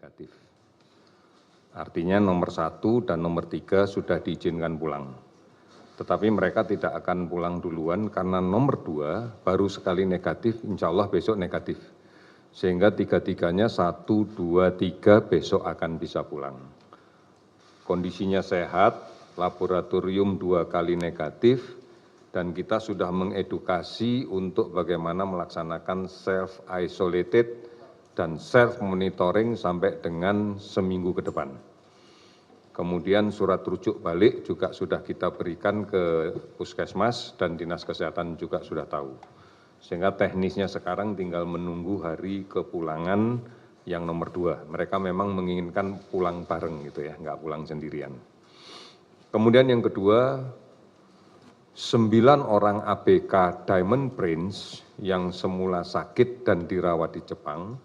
negatif. Artinya nomor 1 dan nomor 3 sudah diizinkan pulang. Tetapi mereka tidak akan pulang duluan karena nomor 2 baru sekali negatif, insya Allah besok negatif. Sehingga 3-3-nya 1, 2, 3 besok akan bisa pulang. Kondisinya sehat, laboratorium 2 kali negatif, dan kita sudah mengedukasi untuk bagaimana melaksanakan self-isolated dan self-monitoring sampai dengan seminggu ke depan. Kemudian surat rujuk balik juga sudah kita berikan ke puskesmas dan dinas kesehatan juga sudah tahu. Sehingga teknisnya sekarang tinggal menunggu hari kepulangan yang nomor 2. Mereka memang menginginkan pulang bareng gitu ya, nggak pulang sendirian. Kemudian yang kedua, 9 orang ABK Diamond Prince yang semula sakit dan dirawat di Jepang,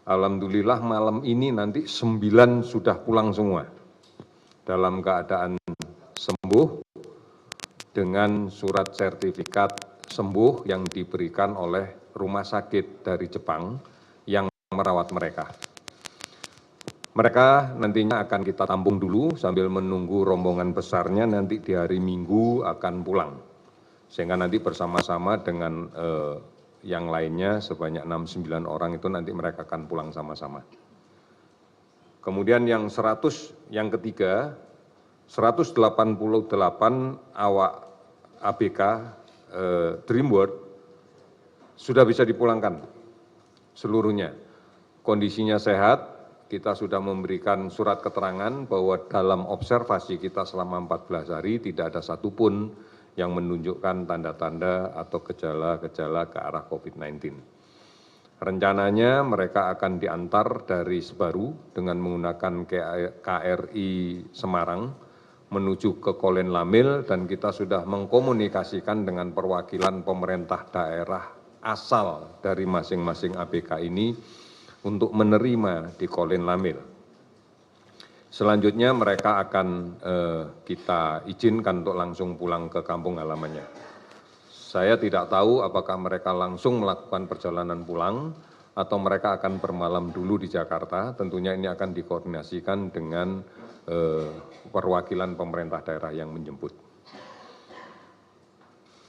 alhamdulillah malam ini nanti 9 sudah pulang semua dalam keadaan sembuh dengan surat sertifikat sembuh yang diberikan oleh rumah sakit dari Jepang yang merawat mereka. Mereka nantinya akan kita tampung dulu sambil menunggu rombongan besarnya nanti di hari Minggu akan pulang. Sehingga nanti bersama-sama dengan yang lainnya sebanyak 69 orang itu nanti mereka akan pulang sama-sama. Kemudian yang 100, yang ketiga, 188 awak ABK Dream World sudah bisa dipulangkan seluruhnya. Kondisinya sehat. Kita sudah memberikan surat keterangan bahwa dalam observasi kita selama 14 hari tidak ada satupun yang menunjukkan tanda-tanda atau gejala-gejala ke arah COVID-19. Rencananya mereka akan diantar dari Sebaru dengan menggunakan KRI Semarang menuju ke Kolen Lamil dan kita sudah mengkomunikasikan dengan perwakilan pemerintah daerah asal dari masing-masing ABK ini untuk menerima di Kolen Lamil. Selanjutnya mereka akan kita izinkan untuk langsung pulang ke kampung halamannya. Saya tidak tahu apakah mereka langsung melakukan perjalanan pulang atau mereka akan bermalam dulu di Jakarta. Tentunya ini akan dikoordinasikan dengan perwakilan pemerintah daerah yang menjemput.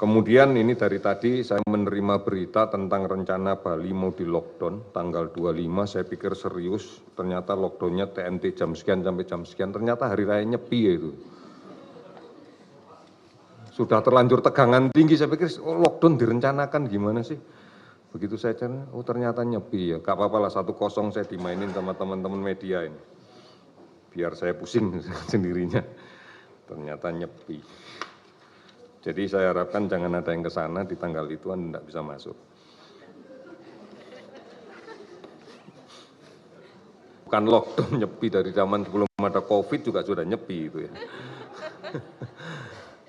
Kemudian ini dari tadi saya menerima berita tentang rencana Bali mau di lockdown tanggal 25, saya pikir serius, ternyata lockdownnya TNT jam sekian sampai jam sekian, ternyata hari raya Nyepi ya itu. Sudah terlanjur tegangan tinggi, saya pikir lockdown direncanakan gimana sih. Begitu saya cari, oh ternyata Nyepi ya, gak apa-apa lah 1-0 saya dimainin sama teman-teman media ini. Biar saya pusing sendirinya, ternyata Nyepi. Jadi saya harapkan jangan ada yang ke sana di tanggal itu Anda tidak bisa masuk. Bukan lockdown, Nyepi dari zaman sebelum ada COVID juga sudah Nyepi itu ya.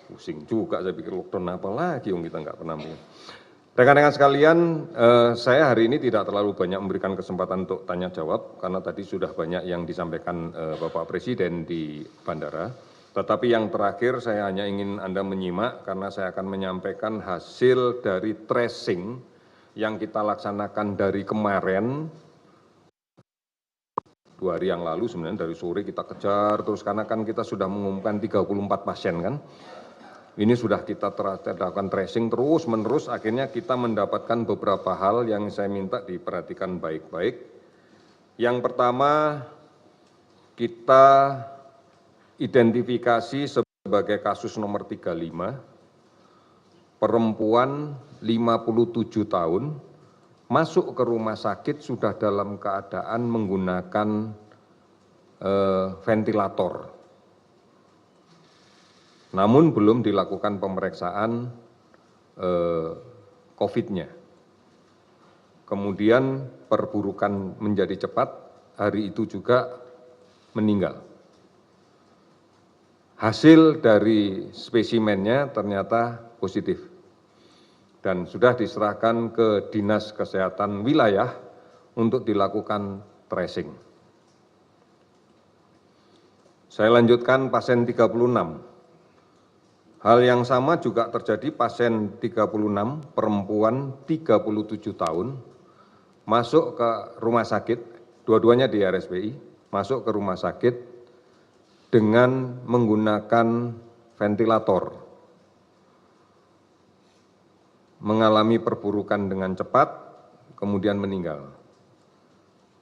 Pusing juga saya pikir lockdown apa lagi yang kita nggak pernah melihat. Rekan-rekan sekalian, saya hari ini tidak terlalu banyak memberikan kesempatan untuk tanya jawab karena tadi sudah banyak yang disampaikan Bapak Presiden di bandara. Tetapi yang terakhir saya hanya ingin Anda menyimak karena saya akan menyampaikan hasil dari tracing yang kita laksanakan dari kemarin, 2 hari yang lalu sebenarnya dari sore kita kejar terus karena kan kita sudah mengumumkan 34 pasien kan. Ini sudah kita lakukan tracing terus menerus, akhirnya kita mendapatkan beberapa hal yang saya minta diperhatikan baik-baik. Yang pertama, kita identifikasi sebagai kasus nomor 35, perempuan 57 tahun, masuk ke rumah sakit sudah dalam keadaan menggunakan ventilator. Namun belum dilakukan pemeriksaan COVID-nya. Kemudian perburukan menjadi cepat, hari itu juga meninggal. Hasil dari spesimennya ternyata positif dan sudah diserahkan ke Dinas Kesehatan Wilayah untuk dilakukan tracing. Saya lanjutkan pasien 36. Hal yang sama juga terjadi pasien 36, perempuan 37 tahun, masuk ke rumah sakit dua-duanya di RSPI, masuk ke rumah sakit dengan menggunakan ventilator, mengalami perburukan dengan cepat, kemudian meninggal.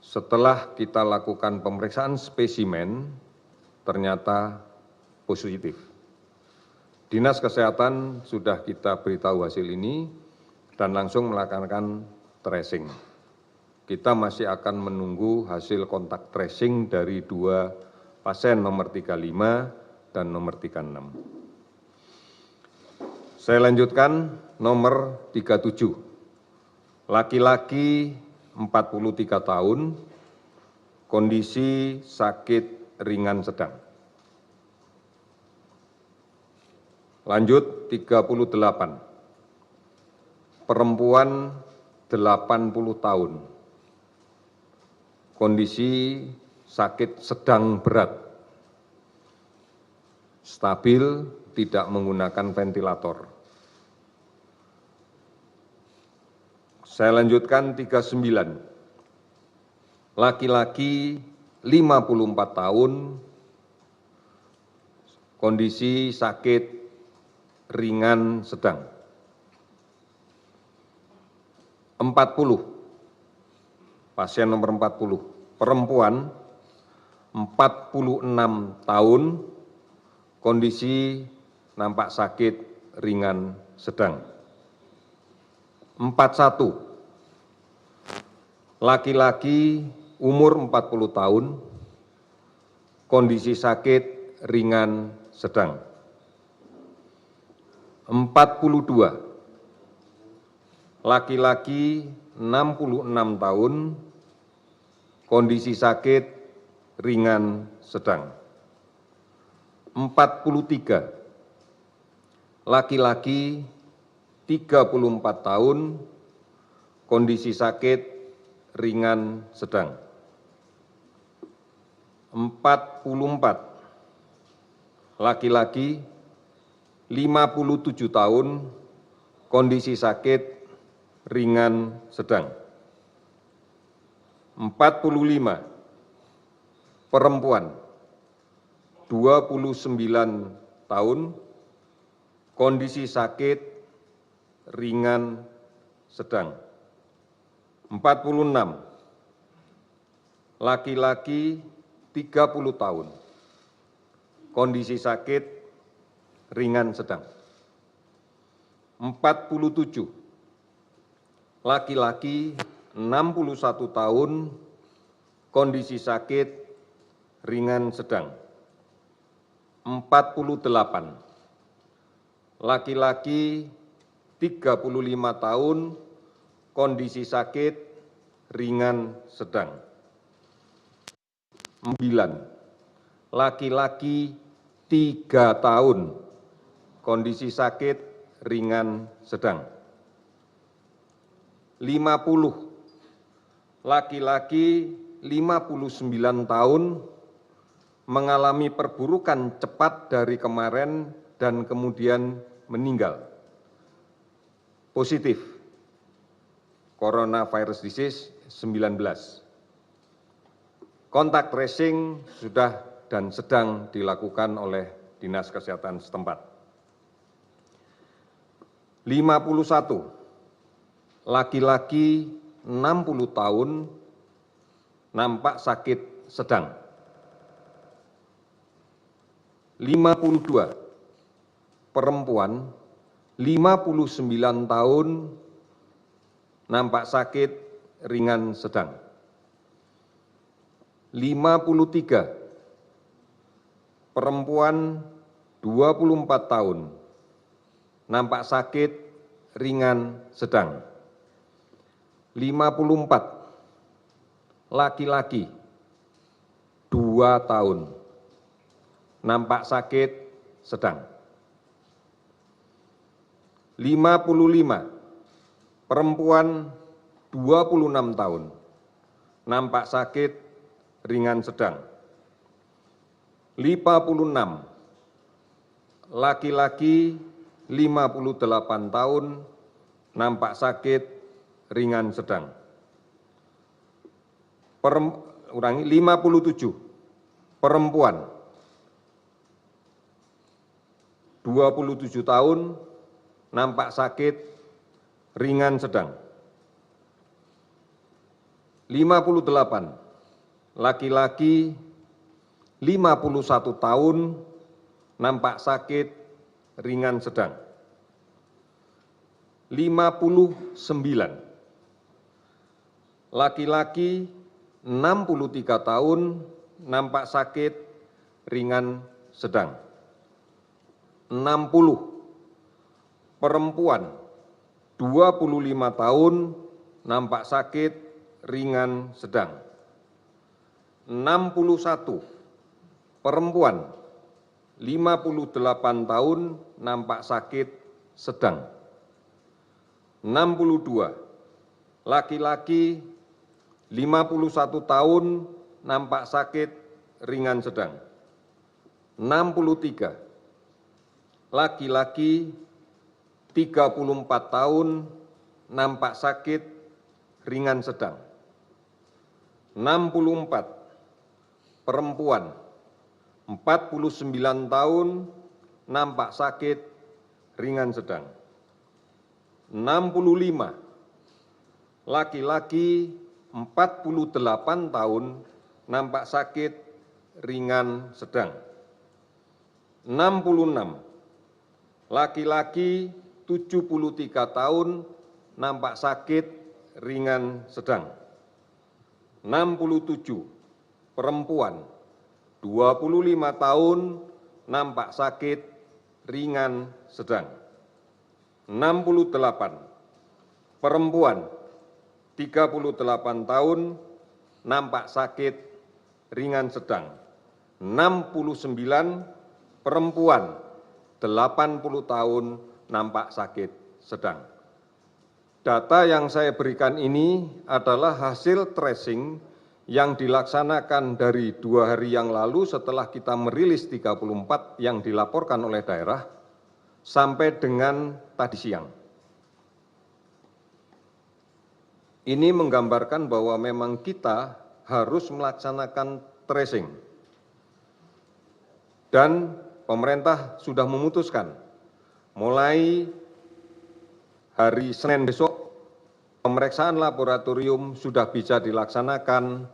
Setelah kita lakukan pemeriksaan spesimen, ternyata positif. Dinas Kesehatan sudah kita beritahu hasil ini dan langsung melakukan tracing. Kita masih akan menunggu hasil kontak tracing dari 2 pasien nomor 35 dan nomor 36. Saya lanjutkan nomor 37. Laki-laki 43 tahun, kondisi sakit ringan sedang. Lanjut 38. Perempuan 80 tahun. Kondisi sakit sedang berat. Stabil, tidak menggunakan ventilator. Saya lanjutkan 39. Laki-laki 54 tahun, kondisi sakit ringan sedang. 40. Pasien nomor 40, perempuan 46 tahun, kondisi nampak sakit ringan sedang. 41. Laki-laki umur 40 tahun, kondisi sakit ringan sedang. 42. Laki-laki 66 tahun, kondisi sakit ringan sedang. 43. Laki-laki 34 tahun, kondisi sakit ringan sedang. 44. Laki-laki 57 tahun, kondisi sakit ringan sedang. 45. Perempuan 29 tahun, kondisi sakit ringan sedang. 46. Laki-laki 30 tahun, kondisi sakit ringan sedang. 47. Laki-laki 61 tahun, kondisi sakit ringan sedang. 48. Laki-laki 35 tahun, kondisi sakit ringan sedang. 9. Laki-laki 3 tahun, kondisi sakit ringan sedang. 50. Laki-laki 59 tahun, mengalami perburukan cepat dari kemarin dan kemudian meninggal. Positif coronavirus disease 19. Kontak tracing sudah dan sedang dilakukan oleh Dinas Kesehatan setempat. 51. Laki-laki 60 tahun, nampak sakit sedang. 52. Perempuan 59 tahun, nampak sakit ringan sedang. 53. Perempuan 24 tahun, nampak sakit ringan sedang. 54. Laki-laki 2 tahun, nampak sakit sedang. 55. Perempuan 26 tahun, nampak sakit ringan sedang. 56. Laki-laki 58 tahun, nampak sakit ringan sedang. ulangi, 57 perempuan 27 tahun nampak sakit ringan sedang. 58 laki-laki 51 tahun nampak sakit ringan sedang. 59 laki-laki 63 tahun nampak sakit ringan sedang. 60 perempuan 25 tahun nampak sakit ringan sedang. 61 perempuan 58 tahun nampak sakit sedang. 62 laki-laki 51 tahun nampak sakit ringan sedang. 63 laki-laki 34 tahun nampak sakit ringan sedang. 64 perempuan 49 tahun nampak sakit ringan sedang. 65 laki-laki 48 tahun nampak sakit ringan sedang. 66 laki-laki 73 tahun nampak sakit ringan sedang. 67 perempuan 25 tahun nampak sakit ringan sedang. 68 perempuan 38 tahun nampak sakit ringan sedang. 69 perempuan 80 tahun nampak sakit sedang. Data yang saya berikan ini adalah hasil tracing yang dilaksanakan dari 2 hari yang lalu setelah kita merilis 34 yang dilaporkan oleh daerah sampai dengan tadi siang. Ini menggambarkan bahwa memang kita harus melaksanakan tracing. Dan pemerintah sudah memutuskan mulai hari Senin besok pemeriksaan laboratorium sudah bisa dilaksanakan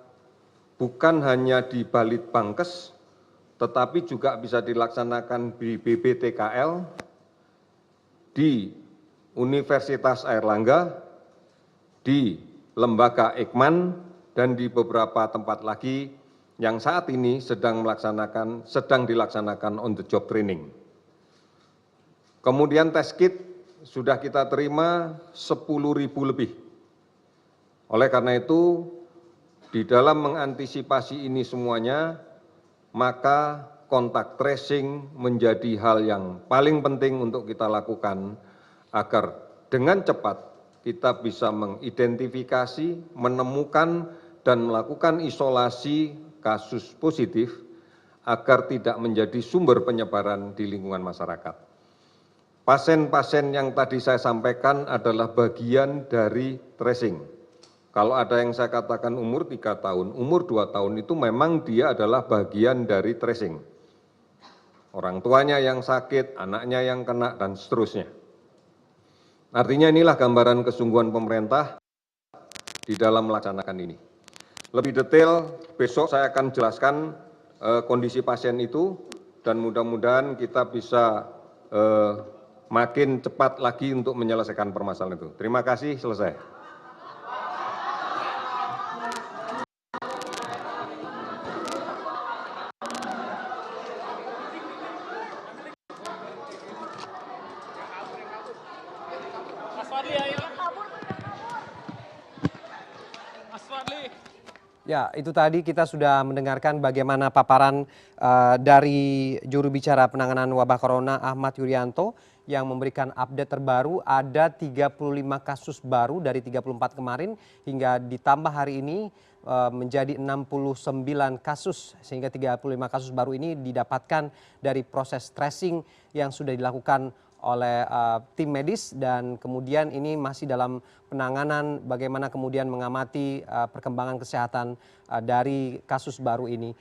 bukan hanya di Balitbangkes, tetapi juga bisa dilaksanakan di BPTKL, di Universitas Airlangga, di Lembaga Eijkman, dan di beberapa tempat lagi yang saat ini sedang dilaksanakan on the job training. Kemudian tes kit sudah kita terima 10.000 lebih. Oleh karena itu, di dalam mengantisipasi ini semuanya, maka kontak tracing menjadi hal yang paling penting untuk kita lakukan agar dengan cepat kita bisa mengidentifikasi, menemukan, dan melakukan isolasi kasus positif agar tidak menjadi sumber penyebaran di lingkungan masyarakat. Pasien-pasien yang tadi saya sampaikan adalah bagian dari tracing. Kalau ada yang saya katakan umur 3 tahun, umur 2 tahun itu memang dia adalah bagian dari tracing. Orang tuanya yang sakit, anaknya yang kena, dan seterusnya. Artinya inilah gambaran kesungguhan pemerintah di dalam melaksanakan ini. Lebih detail besok saya akan jelaskan kondisi pasien itu dan mudah-mudahan kita bisa makin cepat lagi untuk menyelesaikan permasalahan itu. Terima kasih, selesai. Ya, itu tadi kita sudah mendengarkan bagaimana paparan dari juru bicara penanganan wabah corona Ahmad Yuryanto yang memberikan update terbaru. Ada 35 kasus baru dari 34 kemarin hingga ditambah hari ini menjadi 69 kasus, sehingga 35 kasus baru ini didapatkan dari proses tracing yang sudah dilakukan oleh tim medis dan kemudian ini masih dalam penanganan bagaimana kemudian mengamati perkembangan kesehatan dari kasus baru ini.